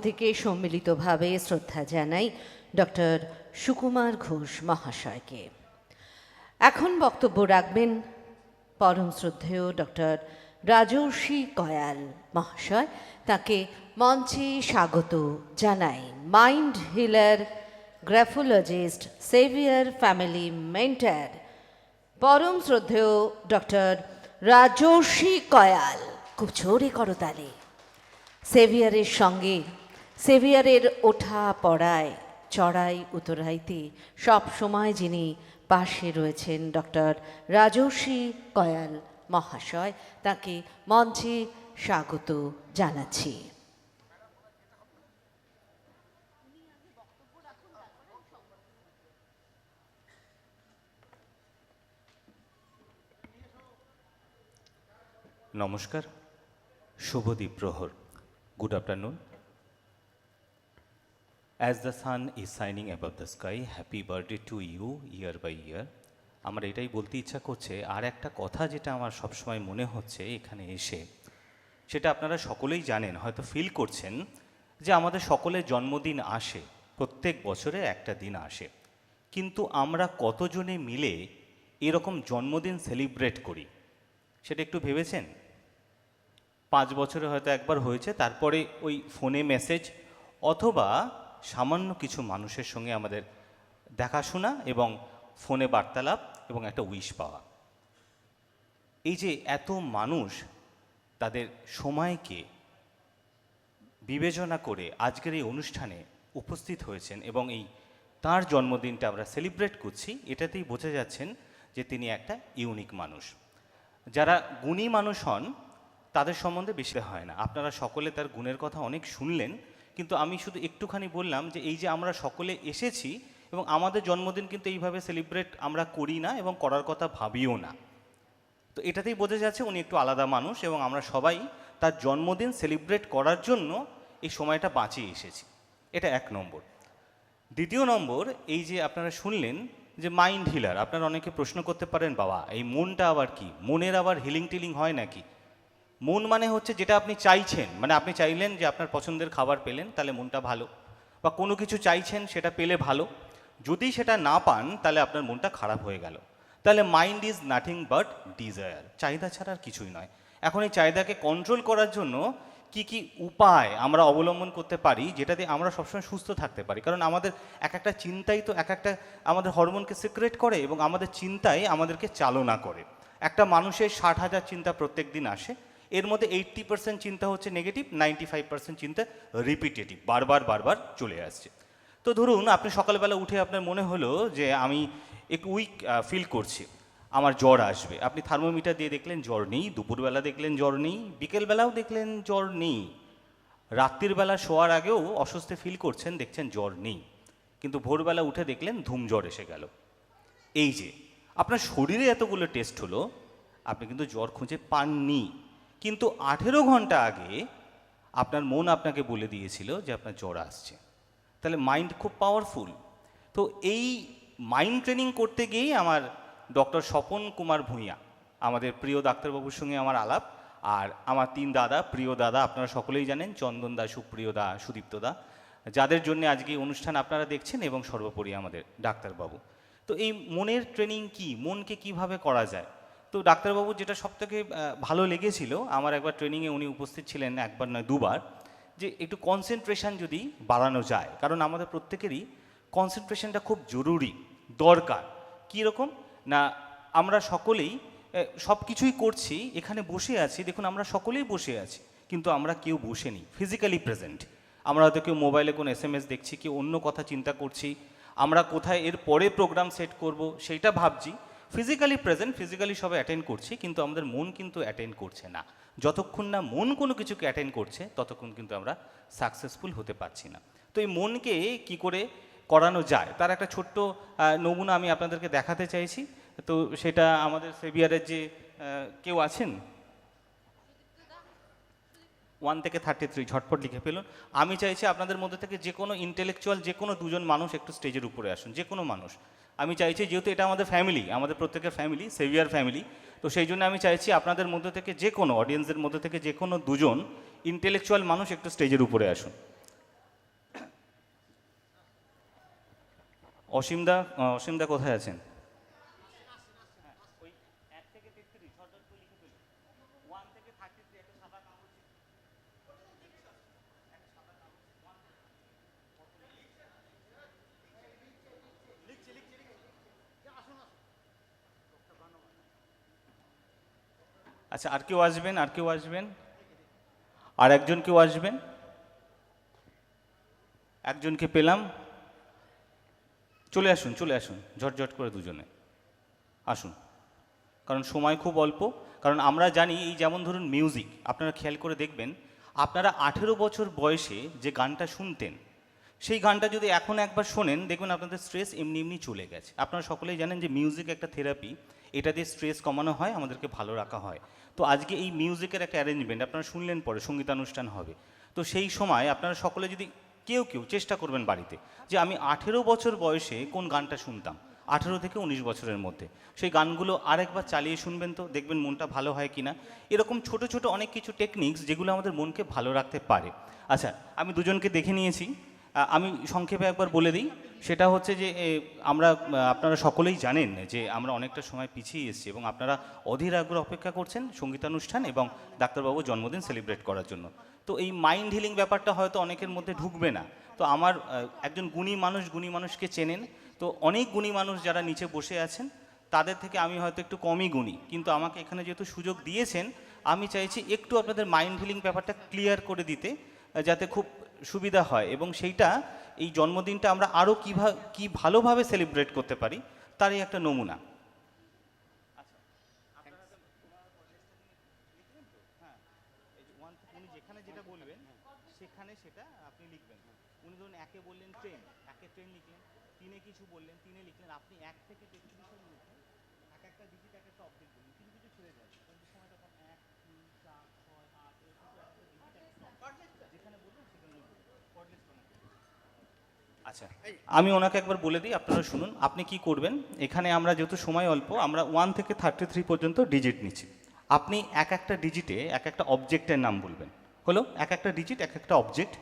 থেকে সম্মিলিতভাবে শ্রদ্ধা জানাই ডক্টর সুকুমার ঘোষ মহাশয়কে। এখন বক্তব্য রাখবেন পরম শ্রদ্ধেয় ডক্টর রাজর্ষি কয়াল মহাশয়। তাকে মঞ্চে স্বাগত জানাই। Mind healer, graphologist, saviour family mentor পরম শ্রদ্ধেয় ডক্টর রাজর্ষি কয়াল। খুব জোরে করতালি। সেভিয়ারের সঙ্গে সেভিয়ারের ওঠা পড়ায় চড়াই উতরাইতে সব সময় যিনি পাশে রয়েছেন ডক্টর রাজর্ষি কয়াল মহাশয়, তাকে মঞ্চে স্বাগত জানাচ্ছি। নমস্কার, শুভ দ্বীপ্রহর। Good afternoon. As the sun is shining above the sky, happy birthday to you year by year. আমার এটাই বলতে ইচ্ছা করছে, আর একটা কথা যেটা আমার সবসময় মনে হচ্ছে এখানে এসে, সেটা আপনারা সকলেই জানেন, হয়তো ফিল করছেন যে আমাদের সকলের জন্মদিন আসে, প্রত্যেক বছরে একটা দিন আসে, কিন্তু আমরা কতজনে মিলে এরকম জন্মদিন সেলিব্রেট করি সেটা একটু ভেবেছেন? 5 বছরে হয়তো একবার হয়েছে, তারপরে ওই ফোনে মেসেজ অথবা সামান্য কিছু মানুষের সঙ্গে আমাদের দেখাশোনা এবং ফোনে বার্তালাপ এবং একটা উইশ পাওয়া। এই যে এত মানুষ তাদের সময়কে বিবেচনা করে আজকের এই অনুষ্ঠানে উপস্থিত হয়েছেন এবং এই তার জন্মদিনটা আমরা সেলিব্রেট করছি, এটাতেই বোঝা যাচ্ছেন যে তিনি একটা ইউনিক মানুষ। যারা গুণী মানুষ হন তাদের সম্বন্ধে বেশি হয় না, আপনারা সকলে তার গুণের কথা অনেক শুনলেন, কিন্তু আমি শুধু একটুখানি বললাম যে এই যে আমরা সকলে এসেছি এবং আমাদের জন্মদিন কিন্তু এইভাবে সেলিব্রেট আমরা করি না এবং করার কথা ভাবিও না। তো এটাতেই বোঝা যাচ্ছে উনি একটু আলাদা মানুষ এবং আমরা সবাই তার জন্মদিন সেলিব্রেট করার জন্য এই সময়টা বাঁচিয়ে এসেছি। এটা 1 নম্বর। দ্বিতীয় নম্বর, এই যে আপনারা শুনলেন যে মাইন্ড হিলার, আপনারা অনেকে প্রশ্ন করতে পারেন, বাবা এই মনটা আবার কি? মনের আবার হিলিং টিলিং হয় নাকি? মন মানে হচ্ছে যেটা আপনি চাইছেন, মানে আপনি চাইলেন যে আপনার পছন্দের খাবার পেলেন, তাহলে মনটা ভালো, বা কোনো কিছু চাইছেন সেটা পেলে ভালো, যদি সেটা না পান তাহলে আপনার মনটা খারাপ হয়ে গেল। তাহলে mind is nothing but desire, চাহিদা ছাড়া আর কিছুই নয়। এখন এই চাহিদাকে কন্ট্রোল করার জন্য কি কি উপায় আমরা অবলম্বন করতে পারি যেটাতে আমরা সবসময় সুস্থ থাকতে পারি? কারণ আমাদের এক একটা চিন্তাই তো এক একটা আমাদের হরমোনকে সিক্রেট করে এবং আমাদের চিন্তাই আমাদেরকে চালনা করে। একটা মানুষের 60,000 চিন্তা প্রত্যেক দিন আসে, এর মধ্যে 80% চিন্তা হচ্ছে নেগেটিভ, 95% চিন্তা রিপিটেটিভ, বারবার বারবার চলে আসছে। তো ধরুন আপনি সকালবেলা উঠে আপনার মনে হলো যে আমি একটু উইক ফিল করছি, আমার জ্বর আসবে। আপনি থার্মোমিটার দিয়ে দেখলেন জ্বর নেই, দুপুরবেলা দেখলেন জ্বর নেই, বিকেলবেলাও দেখলেন জ্বর নেই, রাত্রির বেলা শোয়ার আগেও অসুস্থ ফিল করছেন, দেখছেন জ্বর নেই, কিন্তু ভোরবেলা উঠে দেখলেন ধুম জ্বর এসে গেল। এই যে আপনার শরীরে এতগুলো টেস্ট হলো, আপনি কিন্তু জ্বর খুঁজে পাননি, কিন্তু 18 ঘন্টা আগে আপনার মন আপনাকে বলে দিয়েছিল যে আপনার জ্বর আসছে। তাহলে মাইন্ড খুব পাওয়ারফুল। তো এই মাইন্ড ট্রেনিং করতে গিয়েই আমার ডক্টর স্বপন কুমার ভূঁইয়া, আমাদের প্রিয় ডাক্তারবাবুর সঙ্গে আমার আলাপ, আর আমার 3 দাদা, প্রিয় দাদা আপনারা সকলেই জানেন, চন্দন দা, সুপ্রিয় দা, সুদীপ্ত দা, যাদের জন্য আজকে এই অনুষ্ঠান আপনারা দেখছেন, এবং সর্বোপরি আমাদের ডাক্তারবাবু। তো এই মনের ট্রেনিং কি, মনকে কিভাবে করা যায়? তো ডাক্তারবাবু যেটা সবথেকে ভালো লেগেছিল, আমার একবার ট্রেনিংয়ে উনি উপস্থিত ছিলেন, একবার নয় দুবার, যে একটু কনসেন্ট্রেশন যদি বাড়ানো যায়, কারণ আমাদের প্রত্যেকেরই কনসেন্ট্রেশনটা খুব জরুরি, দরকার। কীরকম না, আমরা সকলেই সব কিছুই করছি, এখানে বসে আছি, দেখুন আমরা সকলেই বসে আছি, কিন্তু আমরা কেউ বসে নেই, ফিজিক্যালি প্রেজেন্ট। আমরা হয়তো কেউ মোবাইলে কোনো SMS দেখছি, কেউ অন্য কথা চিন্তা করছি, আমরা কোথায় এর পরে প্রোগ্রাম সেট করব সেইটা ভাবছি। ফিজিক্যালি প্রেজেন্ট, ফিজিক্যালি সবাই অ্যাটেন্ড করছি, কিন্তু আমাদের মন কিন্তু অ্যাটেন্ড করছে না। যতক্ষণ না মন কোনো কিছুকে অ্যাটেন্ড করছে ততক্ষণ কিন্তু আমরা সাকসেসফুল হতে পারছি না। তো এই মনকে কি করে করানো যায় তার একটা ছোট্ট নমুনা আমি আপনাদেরকে দেখাতে চাইছি। তো সেটা আমাদের সেভিয়ারের যে কেউ আছেন, 1 থেকে 33 ঝটপট লিখে ফেলুন। আমি চাইছি আপনাদের মধ্যে থেকে যে কোনো ইন্টেলেকচুয়াল, যে কোনো 2 জন মানুষ একটু স্টেজের উপরে আসুন, যে কোনো মানুষ। আমি চাইছি, যেহেতু এটা আমাদের ফ্যামিলি, আমাদের প্রত্যেকের ফ্যামিলি, সেভিয়ার ফ্যামিলি, তো সেই জন্য আমি চাইছি আপনাদের মধ্যে থেকে যে কোনো অডিয়েন্সের মধ্যে থেকে যে কোনো 2 জন ইন্টেলেকচুয়াল মানুষ একটু স্টেজের উপরে আসুন। অসীমদা কোথায় আছেন? আচ্ছা, আর কেউ আসবেন? আর কেউ আসবেন? আর একজন কেউ আসবেন? একজনকে পেলাম। চলে আসুন, চলে আসুন, ঝটঝট করে দুজনে আসুন, কারণ সময় খুব অল্প। কারণ আমরা জানি, এই যেমন ধরুন মিউজিক, আপনারা খেয়াল করে দেখবেন, আপনারা 18 বছর বয়সে যে গানটা শুনতেন, সেই গানটা যদি এখন একবার শোনেন, দেখবেন আপনাদের স্ট্রেস এমনি এমনি চলে গেছে। আপনারা সকলেই জানেন যে মিউজিক একটা থেরাপি, এটা দিয়ে স্ট্রেস কমানো হয়, আমাদেরকে ভালো রাখা হয়। তো আজকে এই মিউজিকের একটা অ্যারেঞ্জমেন্ট আপনারা শুনলেন, পরে সঙ্গীতানুষ্ঠান হবে। তো সেই সময় আপনারা সকলে যদি কেউ কেউ চেষ্টা করবেন বাড়িতে, যে আমি 18 বছর বয়সে কোন গানটা শুনতাম, 18 থেকে 19 বছরের মধ্যে, সেই গানগুলো আরেকবার চালিয়ে শুনবেন, তো দেখবেন মনটা ভালো হয় কিনা। এরকম ছোট ছোট অনেক কিছু টেকনিক্স যেগুলো আমাদের মনকে ভালো রাখতে পারে। আচ্ছা, আমি দুজনকে দেখে নিয়েছি, আমি সংক্ষেপে একবার বলে দিই। সেটা হচ্ছে যে আপনারা সকলেই জানেন যে আমরা অনেকটা সময় পিছিয়ে এসেছি, এবং আপনারা অধীর আগ্রহ অপেক্ষা করছেন সঙ্গীতানুষ্ঠান এবং ডাক্তারবাবুর জন্মদিন সেলিব্রেট করার জন্য। তো এই মাইন্ড হিলিং ব্যাপারটা হয়তো অনেকের মধ্যে ঢুকবে না। তো আমার একজন গুণী মানুষকে চেনেন, তো অনেক গুণী মানুষ যারা নিচে বসে আছেন, তাদের থেকে আমি হয়তো একটু কমই গুণী, কিন্তু আমাকে এখানে যেহেতু সুযোগ দিয়েছেন, আমি চাইছি একটু আপনাদের মাইন্ড হিলিং ব্যাপারটা ক্লিয়ার করে দিতে, যাতে খুব সুবিধা হয়, এবং সেইটা এই জন্মদিনটা আমরা আরও কি ভালোভাবে সেলিব্রেট করতে পারি, তারই একটা নমুনা। উনি যেখানে যেটা বলবেন সেখানে সেটা আপনি লিখবেন। উনি ধরুন একে বললেন ট্রেন, একে ট্রেন লিখলেন, তিনে কিছু বললেন, তিনে লিখলেন, আপনি 1 থেকে 33 লিখলেন, এক একটা ডিজিট এক একটা অবজেক্ট বলুন, কিছু কিছু ছেড়ে যায়, কারণ যে সময় তখন 1 2 4 6 8 এরকম এক একটা ডিজিট এক একটা যেখানে বলবেন সেখানে লিখবেন, কর্ডলেস বানাতে। আচ্ছা, আমি ওনাকে একবার বলে দিই, আপনারা শুনুন। আপনি কি করবেন, এখানে আমরা যেহেতু সময় অল্প, আমরা 1 থেকে 33 পর্যন্ত ডিজিট নিচ্ছি। আপনি এক একটা ডিজিটে এক একটা অবজেক্টের নাম বলবেন। হলো, এক একটা ডিজিট এক একটা অবজেক্ট,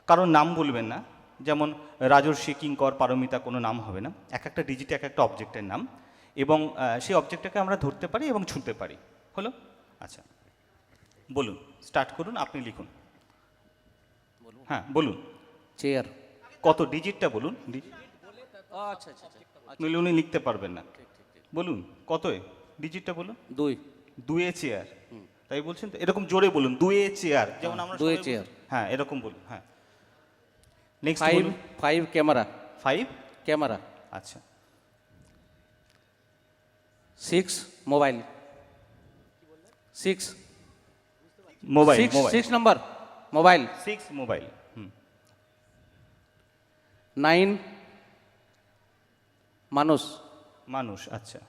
কারোর নাম বলবেন না, যেমন রাজর্ষি, কিঙ্কর, পারমিতা, কোনো নাম হবে না। এক একটা ডিজিটে এক একটা অবজেক্টের নাম, এবং সেই অবজেক্টটাকে আমরা ধরতে পারি এবং ছুঁতে পারি। হলো? আচ্ছা, বলুন, স্টার্ট করুন, আপনি লিখুন। হ্যাঁ, বলুন। চেয়ার। কত ডিজিটটা বলুন। আচ্ছা আচ্ছা আচ্ছা, নইলে উনি লিখতে পারবেন না। বলুন কত ডিজিটটা বলুন। 2। 2 চেয়ার, তাই বলছেন তো? এরকম জোরে বলুন, 2 চেয়ার, যেমন আমরা 2 সবাই চেয়ার। বলি। হ্যাঁ, এরকম বলুন। হ্যাঁ, নেক্সট 5 বলুন। 5 ক্যামেরা। 5 ক্যামেরা। আচ্ছা। 6 mobile. 6 mobile, 6 number mobile. 6 mobile. 9 মানুষ। মানুষ। আচ্ছা।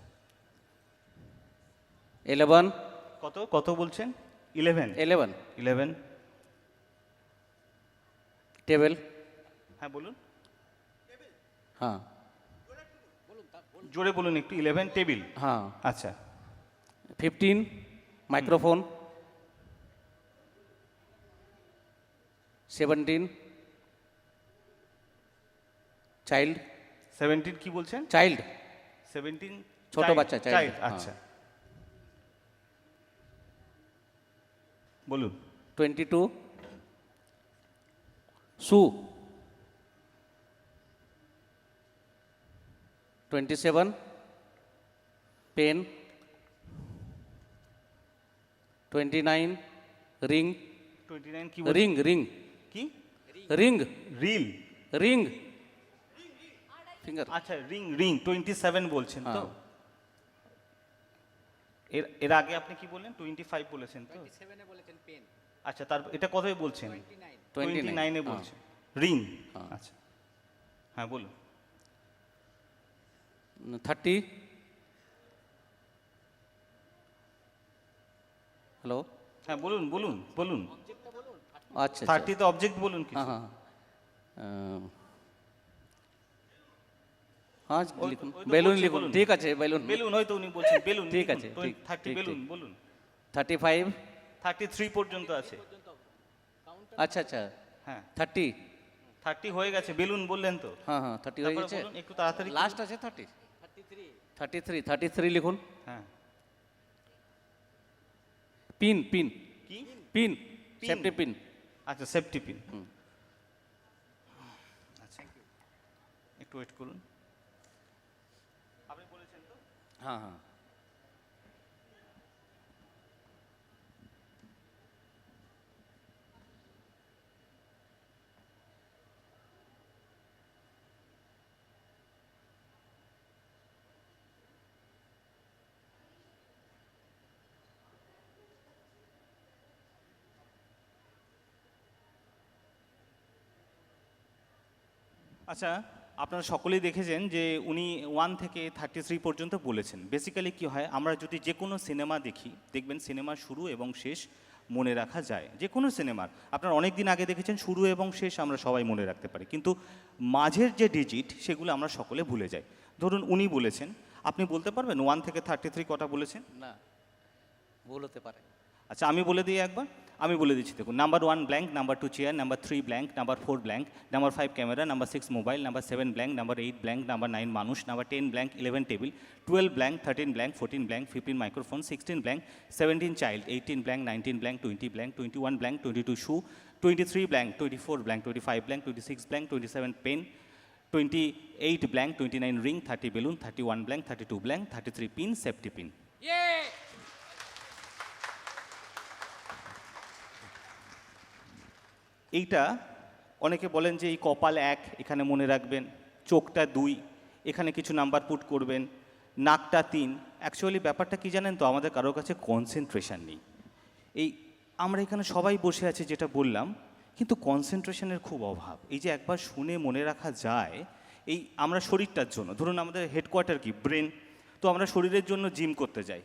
11 কত কত বলছেন? 11 11 টেবিল। হ্যাঁ, বলুন, হ্যাঁ জোরে বলুন একটু। 11 টেবিল। হ্যাঁ। আচ্ছা। 15 মাইক্রোফোন। 17 চাইল্ড। 17 কি বলছেন? চাইল্ড 17 ছোট বাচ্চা, child, চাইল্ড। হ্যাঁ। আচ্ছা, বলুন। 22 শু। 27 পেন। 29 রিং। 29 কি বলছেন? রিং রিং কি? Ring reel. Ring finger. আচ্ছা, রিং 27 বলছেন তো? হ্যাঁ। এর আগে আপনি কি বললেন? 25 বলেছেন তো? 27 এ বলেছেন পেন। আচ্ছা, এটা কতই বলছেন? 29 29 এ হ্যাঁ। বলছেন রিং। হ্যাঁ। আচ্ছা, হ্যাঁ বলুন। 30 হ্যালো। হ্যাঁ, বলুন বলুন বলুন। আচ্ছা 30 তে অবজেক্ট বলুন হ্যাঁ কিছু। হ্যাঁ হ্যাঁ ওই লিখুন, তো বেলুন বলছি, লিখুন। বলুন। ঠিক আছে, বেলুন। বেলুন, হয়তো উনি বলছেন বেলুন। ঠিক লিখুন। আছে, 30 ঠিক, বেলুন ঠিক। বলুন। 35 33 পর্যন্ত আছে। আচ্ছা আচ্ছা। হ্যাঁ, 30 হয়ে গেছে, বেলুন বললেন তো। হ্যাঁ হ্যাঁ 30 হয়ে তারপরে গেছে, বলুন, একটু তাড়াতাড়ি করুন। লাস্ট আছে 30, 33 লিখুন। হ্যাঁ, পিন পিন কি? Pin, pin. Safety pin. আচ্ছা, সেফটি পিন। হুম। আচ্ছা, একটু ওয়েট করুন। আপনি বলেছেন তো? হ্যাঁ হ্যাঁ। আচ্ছা, আপনারা সকলেই দেখেছেন যে উনি 1 থেকে 33 পর্যন্ত বলেছেন। বেসিক্যালি কি হয়, আমরা যদি যে কোনো সিনেমা দেখি, দেখবেন সিনেমার শুরু এবং শেষ মনে রাখা যায়। যে কোনো সিনেমার আপনারা অনেক দিন আগে দেখেছেন, শুরু এবং শেষ আমরা সবাই মনে রাখতে পারি, কিন্তু মাঝের যে ডিজিট সেগুলো আমরা সকলে ভুলে যাই। ধরুন উনি বলেছেন, আপনি বলতে পারবেন 1 থেকে 33 কটা বলেছেন? না, ভুল হতে পারে। আচ্ছা, আমি বলে দিই একবার। আমি বলে দিচ্ছি, দেখুন। Number 1 blank, number 2 chair, number 3 blank, number 4 blank, number 5 camera, number 6 mobile, number 7 blank, number 8 blank, number 9 মানুষ, number 10 blank, 11 table, 12 blank, 13 blank, 14 blank, 15 microphone, 16 blank, 17 child, 18 blank, 19 blank, 20 blank, 21 blank, 22 shoe, 23 blank, 24 blank, 25 blank, 26 blank, 27 pen, 28 blank, 29 ring, 30 balloon, 31 blank, 32 blank, 33 pin, safety pin. এইটা অনেকে বলেন যে এই কপাল 1 এখানে মনে রাখবেন, চোখটা 2 এখানে কিছু নাম্বার পুট করবেন, নাকটা 3। অ্যাকচুয়ালি ব্যাপারটা কি জানেন তো, আমাদের কারোর কাছে কনসেন্ট্রেশন নেই। এই আমরা এখানে সবাই বসে আছি যেটা বললাম, কিন্তু কনসেন্ট্রেশনের খুব অভাব। এই যে একবার শুনে মনে রাখা যায়, এই আমরা শরীরটার জন্য, ধরুন আমাদের হেডকোয়ার্টার কি ব্রেন, তো আমরা শরীরের জন্য জিম করতে যাই,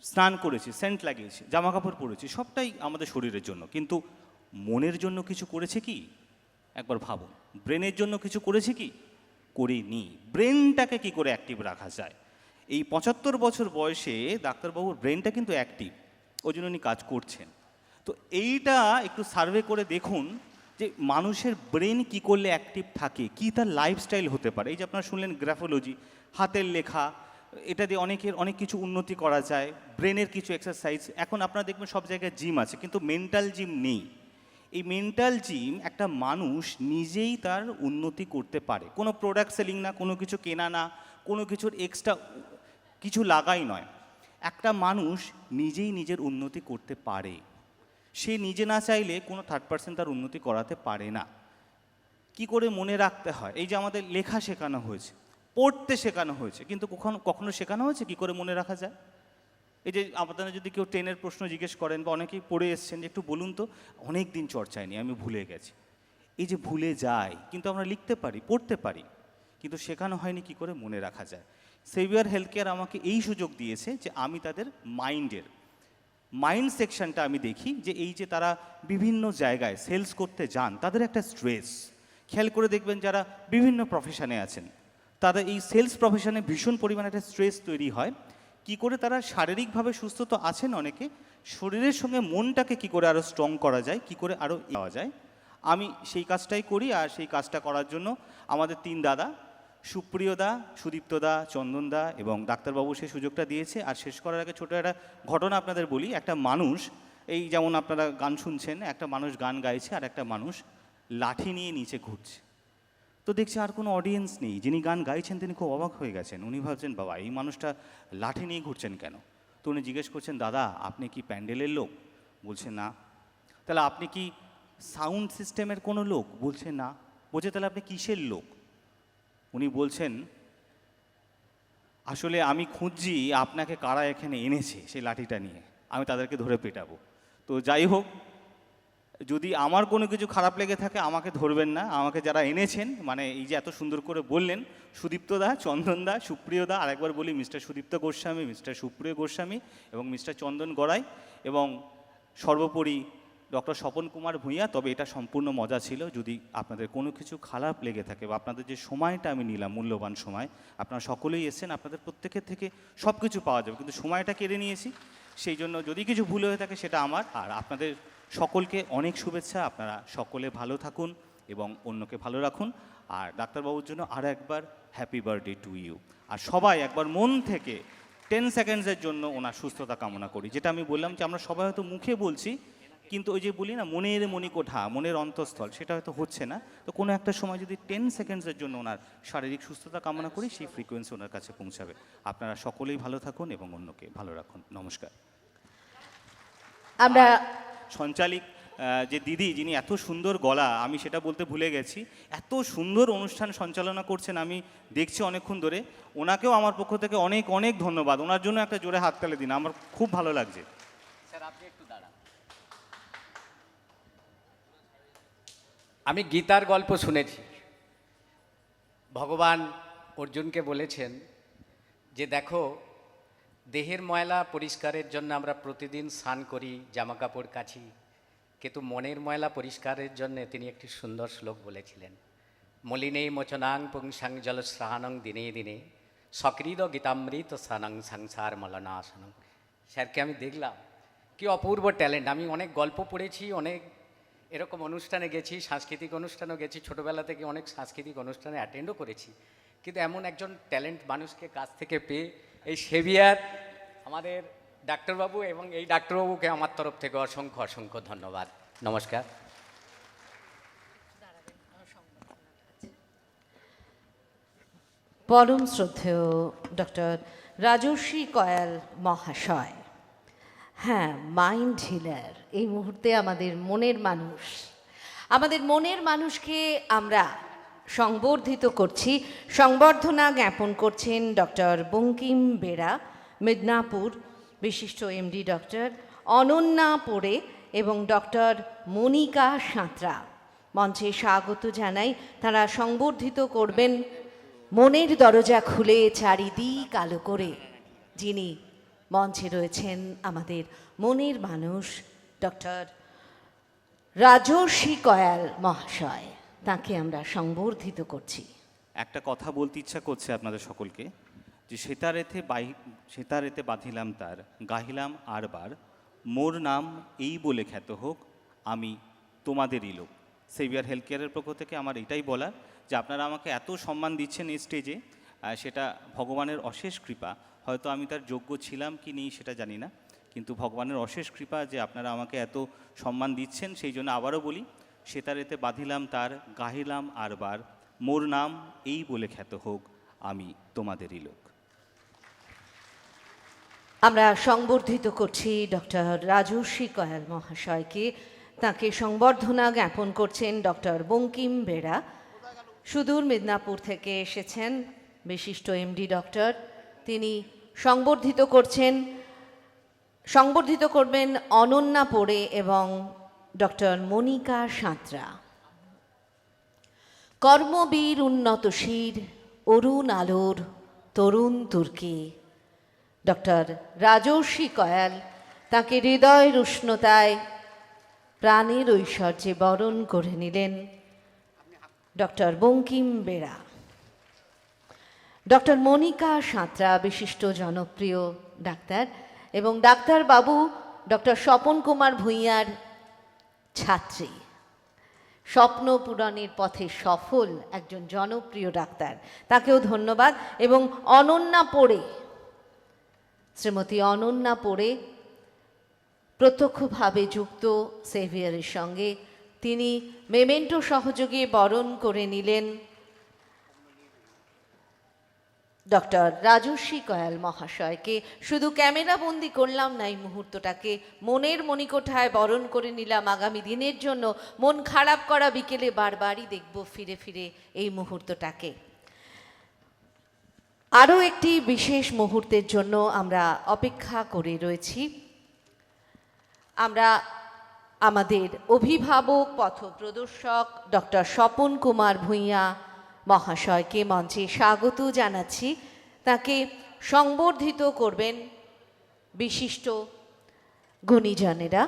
স্নান করেছি, সেন্ট লাগিয়েছি, জামা কাপড় পরেছি, সবটাই আমাদের শরীরের জন্য, কিন্তু মনের জন্য কিছু করেছে কি? একবার ভাবুন, ব্রেনের জন্য কিছু করেছে কি? করিনি। ব্রেনটাকে কি করে অ্যাক্টিভ রাখা যায়? এই 75 বছর বয়সে ডাক্তারবাবুর ব্রেনটা কিন্তু অ্যাক্টিভ, ওই জন্য উনি কাজ করছেন। তো এইটা একটু সার্ভে করে দেখুন যে মানুষের ব্রেন কি করলে অ্যাক্টিভ থাকে, কি তার লাইফস্টাইল হতে পারে। এই যে আপনারা শুনলেন গ্রাফোলজি, হাতের লেখা, এটা দিয়ে অনেকের অনেক কিছু উন্নতি করা যায়, ব্রেনের কিছু এক্সারসাইজ। এখন আপনারা দেখবেন সব জায়গায় জিম আছে, কিন্তু মেন্টাল জিম নেই। এই মেন্টাল জিম একটা মানুষ নিজেই তার উন্নতি করতে পারে, কোনো প্রোডাক্ট সেলিং না, কোনো কিছু কেনা না, কোনো কিছুর এক্সট্রা কিছু লাগাই নয়। একটা মানুষ নিজেই নিজের উন্নতি করতে পারে। সে নিজে না চাইলে কোনো থার্ড পার্সন তার উন্নতি করাতে পারে না। কি করে মনে রাখতে হয়, এই যে আমাদের লেখা শেখানো হয়েছে, পড়তে শেখানো হয়েছে, কিন্তু কখনো কখনো শেখানো হয়েছে কি করে মনে রাখা যায়? এই যে আপনারা যদি কেউ 10-এর প্রশ্ন জিজ্ঞেস করেন, বা অনেকেই পড়ে এসছেন, যে একটু বলুন তো, অনেক দিন চর্চায় নেই, আমি ভুলে গেছি। এই যে ভুলে যাই, কিন্তু আমরা লিখতে পারি, পড়তে পারি, কিন্তু শেখানো হয়নি কি করে মনে রাখা যায়। সেভিয়ার হেলথ কেয়ার আমাকে এই সুযোগ দিয়েছে যে আমি তাদের মাইন্ড সেকশনটা আমি দেখি, যে এই যে তারা বিভিন্ন জায়গায় সেলস করতে যান, তাদের একটা স্ট্রেস খেয়াল করে দেখবেন, যারা বিভিন্ন প্রফেশনে আছেন, তাদের এই সেলস প্রফেশনে ভীষণ পরিমাণে একটা স্ট্রেস তৈরি হয়। কি করে তারা শারীরিকভাবে সুস্থ তো আছেন অনেকে, শরীরের সঙ্গে মনটাকে কি করে আরও স্ট্রং করা যায়, কি করে আরও পাওয়া যায়, আমি সেই কাজটাই করি। আর সেই কাজটা করার জন্য আমাদের 3 দাদা, সুপ্রিয়দা, সুদীপ্তদা, চন্দনদা এবং ডাক্তারবাবু সেই সুযোগটা দিয়েছে। আর শেষ করার আগে ছোটো একটা ঘটনা আপনাদের বলি। একটা মানুষ, এই যেমন আপনারা গান শুনছেন, একটা মানুষ গান গাইছে, আর একটা মানুষ লাঠি নিয়ে নিচে ঘুরছে। তো দেখছি আর কোনো অডিয়েন্স নেই, যিনি গান গাইছেন তিনি খুব অবাক হয়ে গেছেন। উনি ভাবছেন, বাবা এই মানুষটা লাঠি নিয়ে ঘুরছেন কেন? তো উনি জিজ্ঞেস করছেন, দাদা আপনি কি প্যান্ডেলের লোক? বলছে না। তাহলে আপনি কি সাউন্ড সিস্টেমের কোনো লোক? বলছে না। বলছে তাহলে আপনি কিসের লোক? উনি বলছেন, আসলে আমি খুঁজছি আপনাকে কারা এখানে এনেছে সেই লাঠিটা নিয়ে, আমি তাদেরকে ধরে পেটাবো। তো যাই হোক, যদি আমার কোনো কিছু খারাপ লেগে থাকে আমাকে ধরবেন না, আমাকে যারা এনেছেন, মানে এই যে এত সুন্দর করে বললেন, সুদীপ্তদা, চন্দনদা, সুপ্রিয়দা, আরেকবার বলি, মিস্টার সুদীপ্ত গোস্বামী, মিস্টার সুপ্রিয় গোস্বামী এবং মিস্টার চন্দন গড়াই, এবং সর্বোপরি ডক্টর স্বপন কুমার ভূঁইয়া। তবে এটা সম্পূর্ণ মজা ছিল। যদি আপনাদের কোনো কিছু খারাপ লেগে থাকে, বা আপনাদের যে সময়টা আমি নিলাম, মূল্যবান সময়, আপনারা সকলেই এসেছেন, আপনাদের প্রত্যেকের থেকে সব কিছু পাওয়া যাবে, কিন্তু সময়টা কেড়ে নিয়েছি, সেই জন্য যদি কিছু ভুল হয়ে থাকে সেটা আমার। আর আপনাদের সকলকে অনেক শুভেচ্ছা। আপনারা সকলে ভালো থাকুন, এবং অন্যকে ভালো রাখুন। আর ডাক্তারবাবুর জন্য আরও একবার হ্যাপি বার্থডে টু ইউ। আর সবাই একবার মন থেকে 10 সেকেন্ডসের জন্য ওনার সুস্থতা কামনা করি। যেটা আমি বললাম যে আমরা সবাই হয়তো মুখে বলছি, কিন্তু ওই যে বলি না মনের মণিকোঠা, মনের অন্তঃস্থল, সেটা হয়তো হচ্ছে না। তো কোনো একটা সময় যদি 10 সেকেন্ডসের জন্য ওনার শারীরিক সুস্থতা কামনা করি, সেই ফ্রিকোয়েন্সি ওনার কাছে পৌঁছাবে। আপনারা সকলেই ভালো থাকুন এবং অন্যকে ভালো রাখুন। নমস্কার। আমরা সঞ্চালিক যে দিদি, যিনি এত সুন্দর গলা, আমি সেটা বলতে ভুলে গেছি, এত সুন্দর অনুষ্ঠান সঞ্চালনা করছেন আমি দেখছি অনেকক্ষণ ধরে। ওনাকেও আমার পক্ষ থেকে অনেক অনেক ধন্যবাদ। ওনার জন্য একটা জোরে হাততালি দিন, আমার খুব ভালো লাগছে। স্যার আপনি একটু দাঁড়ান। আমি গীতার গল্প শুনেছি। ভগবান অর্জুনকে বলেছেন যে দেখো, দেহের ময়লা পরিষ্কারের জন্য আমরা প্রতিদিন স্নান করি, জামা কাপড় কাচি, কিন্তু মনের ময়লা পরিষ্কারের জন্য তিনি একটি সুন্দর শ্লোক বলেছিলেন, মলিনে মোচনাং পুংসাং জলস্নানং দিনে দিনে সকৃদ গীতামৃত স্নানং সংসার মলনাশনং। স্যারকে আমি দেখলাম কি অপূর্ব ট্যালেন্ট। আমি অনেক গল্প পড়েছি, অনেক এরকম অনুষ্ঠানে গেছি, সাংস্কৃতিক অনুষ্ঠানেও গেছি, ছোটোবেলা থেকে অনেক সাংস্কৃতিক অনুষ্ঠানে অ্যাটেন্ডও করেছি, কিন্তু এমন একজন ট্যালেন্ট মানুষকে কাছ থেকে পেয়ে এই সেভিয়ার আমাদের ডাক্তারবাবু, এবং এই ডাক্তারবাবুকে আমার তরফ থেকে অসংখ্য অসংখ্য ধন্যবাদ। নমস্কার। পরম শ্রদ্ধেয় ডক্টর রাজর্ষি কয়াল মহাশয়, হ্যাঁ, মাইন্ড হিলার, এই মুহূর্তে আমাদের মনের মানুষ, আমাদের মনের মানুষকে আমরা সংবর্ধিত করছি। সংবর্ধনা জ্ঞাপন করছেন ডক্টর বঙ্কিম বেরা, মিদনাপুর, বিশিষ্ট এমডি ডক্টর অনন্যা পোড়ে এবং ডক্টর মনিকা সাঁতরা। মঞ্চে স্বাগত জানাই। তারা সংবর্ধিত করবেন মনের দরজা খুলে চারিদিক আলো করে, যিনি মঞ্চে রয়েছেন আমাদের মনের মানুষ ডক্টর রাজর্ষি কয়াল মহাশয়। তাকে আমরা সংবর্ধিত করছি। একটা কথা বলতে ইচ্ছা করছে আপনাদের সকলকে, যে সেতারেতে বাঁধিলাম তার, গাহিলাম আরবার, মোর নাম এই বলে খ্যাত হোক, আমি তোমাদেরই লোক। সেভিয়ার হেলথ কেয়ারের পক্ষ থেকে আমার এটাই বলার, যে আপনারা আমাকে এত সম্মান দিচ্ছেন এই স্টেজে, সেটা ভগবানের অশেষ কৃপা। হয়তো আমি তার যোগ্য ছিলাম কি নেই সেটা জানি না, কিন্তু ভগবানের অশেষ কৃপা যে আপনারা আমাকে এত সম্মান দিচ্ছেন। সেই জন্য আবারও বলি, সেতারেতে বাঁধিলাম তার, গাহিলাম আরবার, মোর নাম এই বলে খ্যাত হোক, আমি তোমাদেরই লোক। আমরা সংবর্ধিত করছি ডক্টর রাজর্ষি কয়াল মহাশয়কে। তাকে সংবর্ধনা জ্ঞাপন করছেন ডক্টর বঙ্কিম বেরা, সুদূর মিদনাপুর থেকে এসেছেন, বিশিষ্ট এমডি ডক্টর। তিনি সংবর্ধিত করবেন অনন্যা পোড়ে এবং ডক্টর মনিকা সাঁতরা। কর্মবীর উন্নতশীর অরুণ আলোর তরুণ তুর্কি ডক্টর রাজর্ষি কয়াল তাকে হৃদয়ের উষ্ণতায় প্রাণের ঐশ্বর্যে বরণ করে নিলেন ডক্টর বঙ্কিম বেরা। ডক্টর মনিকা সাঁতরা বিশিষ্ট জনপ্রিয় ডাক্তার এবং ডাক্তারবাবু ডক্টর স্বপন কুমার ভূঁইয়ার ছাত্রী, স্বপ্ন পূরণের পথে সফল একজন জনপ্রিয় ডাক্তার, তাকেও ধন্যবাদ। এবং অনন্যা পোড়ে, শ্রীমতী অনন্যা পোড়ে প্রত্যক্ষভাবে যুক্ত সেভিয়ারের সঙ্গে, তিনি মেমেন্টো সহযোগে বরণ করে নিলেন ডক্টর রাজর্ষি কয়াল মহাশয়কে। শুধু ক্যামেরা বন্দি করলাম না এই মুহূর্তটাকে, মনের মণিকোঠায় বরণ করে নিলাম আগামী দিনের জন্য। মন খারাপ করা বিকেলে বারবারই দেখব ফিরে ফিরে এই মুহূর্তটাকে। আরও একটি বিশেষ মুহূর্তের জন্য আমরা অপেক্ষা করে রয়েছি। আমরা আমাদের অভিভাবক পথপ্রদর্শক ডক্টর স্বপন কুমার ভূঁইয়া মহাশয়কে মঞ্চে স্বাগত জানাচ্ছি। তাকে সংবর্ধিত করবেন বিশিষ্ট গুণীজনেরা।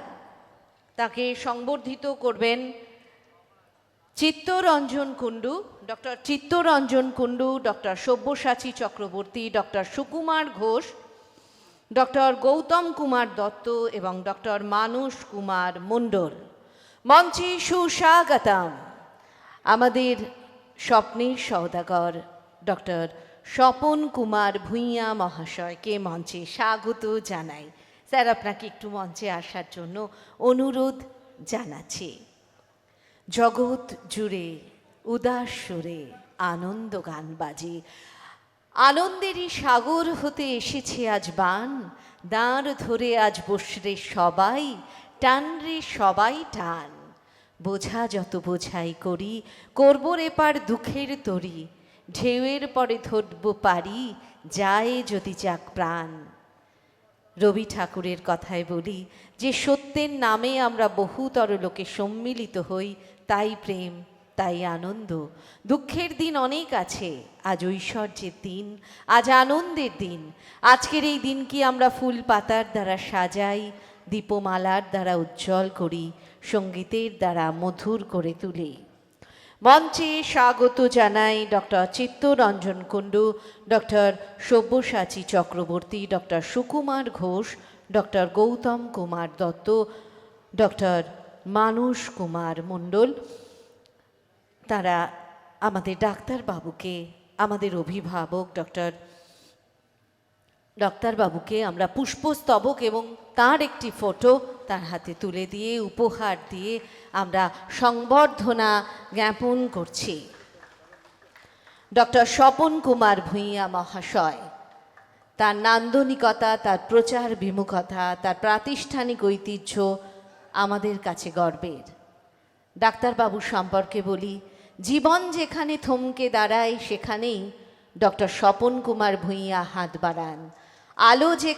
তাকে সংবর্ধিত করবেন Chittaranjan Kundu, doctor Chittaranjan Kundu, doctor Sabyasachi Chakraborty, doctor Sukumar Ghosh, doctor Gautam Kumar Dutta এবং ডক্টর মানস কুমার মণ্ডল। মঞ্চে সুস্বাগতম আমাদের স্বপ্নের সওদাগর ডক্টর স্বপন কুমার ভূঁইয়া মহাশয়কে মঞ্চে স্বাগত জানাই। স্যার, আপনাকে একটু মঞ্চে আসার জন্য অনুরোধ জানাচ্ছি। জগৎ জুড়ে উদাস সুরে আনন্দ গান বাজে, আনন্দেরই সাগর হতে এসেছে আজ বান, দাঁড় ধরে আজ বসরে সবাই, টান রে সবাই টান। বোঝা যত বোঝাই করি, করব রে পার দুঃখের তরি, ঢেউয়ের পরে ধরব পারি, যায় যদি যাক প্রাণ। রবি ঠাকুরের কথায় বলি যে সত্যের নামে আমরা বহুতর লোকে সম্মিলিত হই, তাই প্রেম, তাই আনন্দ। দুঃখের দিন অনেক আছে, আজ ঐশ্বর্যের দিন, আজ আনন্দের দিন। আজকের এই দিনকে আমরা ফুল পাতার দ্বারা সাজাই, দীপমালার দ্বারা উজ্জ্বল করি, সঙ্গীতের দ্বারা মধুর করে তুলি। মঞ্চে স্বাগত জানাই doctor Chittaranjan Kundu, doctor Sabyasachi Chakraborty, doctor Sukumar Ghosh, doctor Gautam Kumar Dutta, doctor Manas Kumar Mondal. তারা আমাদের ডাক্তারবাবুকে, আমাদের অভিভাবক ডাক্তারবাবুকে আমরা পুষ্পস্তবক এবং তার একটি ফটো তার হাতে তুলে দিয়ে, উপহার দিয়ে আমরা সংবর্ধনা জ্ঞাপন করছি। ডক্টর স্বপন কুমার ভূঁইয়া মহাশয়, তার নান্দনিকতা, তার প্রচার বিমুখতা, তার প্রাতিষ্ঠানিক ঐতিহ্য আমাদের কাছে গর্বের। ডাক্তারবাবু সম্পর্কে বলি, জীবন যেখানে থমকে দাঁড়ায় সেখানেই ডক্টর স্বপন কুমার ভূঁইয়া হাত বাড়ান। আলো যে